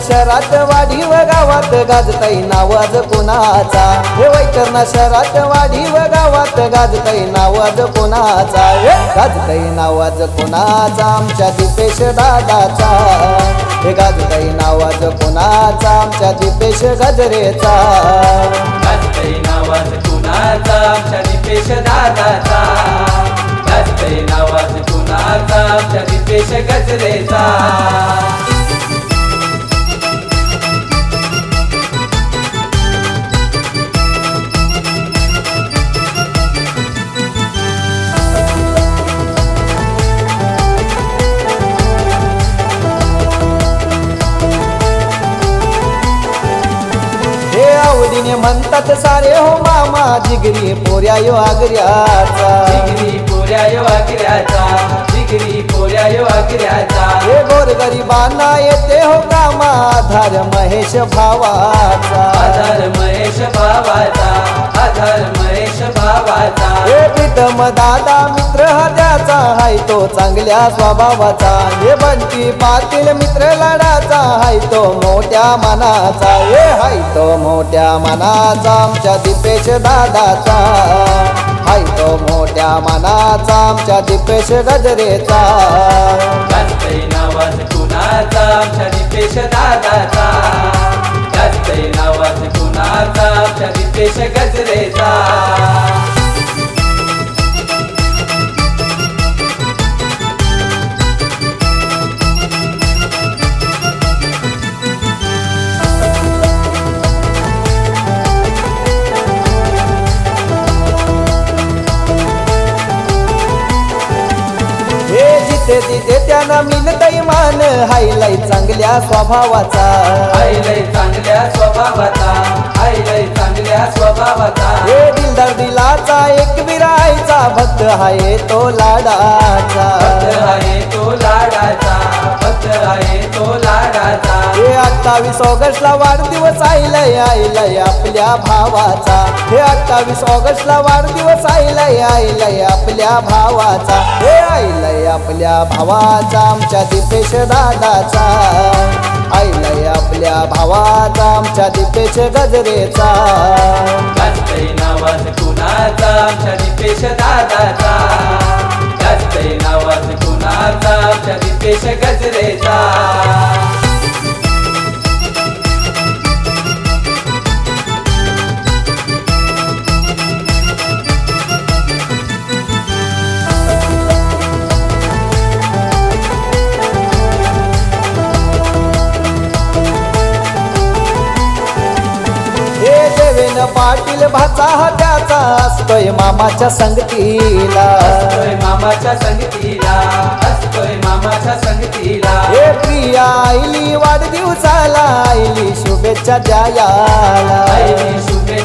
शहरात वाडी व गावात गाजताई नाव आज कोणाचा, हे वैतरणा शहरात वाडी व गावात गाजताई नाव आज कोणाचा, गाजताई नाव आज कोणाचा आमच्या दीपेश दादाचा, हे गाजताई नाव आज कोणाचा आमच्या दीपेश गजरेचा, गाजताई नाव आज कोणाचा आमच्या दीपेश दादाचा, गाजताई नाव आज कोणाचा आमच्या दीपेश गजरेचा। आवडीने म्हणतात सारे हो मामा जिगरी पोऱ्या यो आगऱ्याचा, जिगरी पोऱ्या यो आगऱ्याचा, जिगरी पोऱ्या यो आगऱ्याचा, हे गोरगरिबांना येते हो कामा आधार महेश भावाचा, आधार महेश भावाचा, आधार महेश भावाचा, हे प्रीतम दादा मित्र हा त्याचा हाय तो चांगल्या स्वभावाचा, हे बंटी पाटील मित्र लाडाचा हाय तो मोठ्या मनाचा, हे हाय तो मोठ्या मनाचा आमच्या दीपेश दादाचा, हाय तो मोठ्या मनाचा आमच्या दीपेश गजरेचा, गाजताई नाव आज कोणाचा आमच्या दीपेश दादाचा, गाजताई नाव आज कोणाचा आमच्या दीपेश गजरेचा। तिथे त्यांना मिळतय मान हायलाय चांगल्या स्वभावाचा, हायलाय चांगल्या स्वभावाचा, हायलाय चांगल्या स्वभावाचा, हे दिलदार दिलाचा एक विरायचा भक्त हाय तो लाडाचा, भक्त आहे तो लाडाचा, भक्त आहे तो लाडाचा, हे 28 ऑगस्टला वाढदिवस आयलाय आयलाय आपल्या भावाचा, हे 28 ऑगस्टला वाढदिवस आयलाय आयलाय आपल्या भावाचा, हे आयलाय आपल्या भावाचा आमच्या दीपेश दादाचा, आयलाय आपल्या भावाचा आमच्या दीपेश गजरेचा, गाजताई नाव आज कोणाचा आमच्या दीपेश दादाचा, गाजताई नाव आज कोणाचा आमच्या दीपेश गजरेचा। पाटील भाचा हा त्याचा असतोय मामाच्या संगतीला, असतोय मामाच्या संगतीला, असतोय मामाच्या संगतीला, हे प्रिया आईली वाढदिवसाला आईली शुभेच्छा द्यायला, आईली शुभेच्छा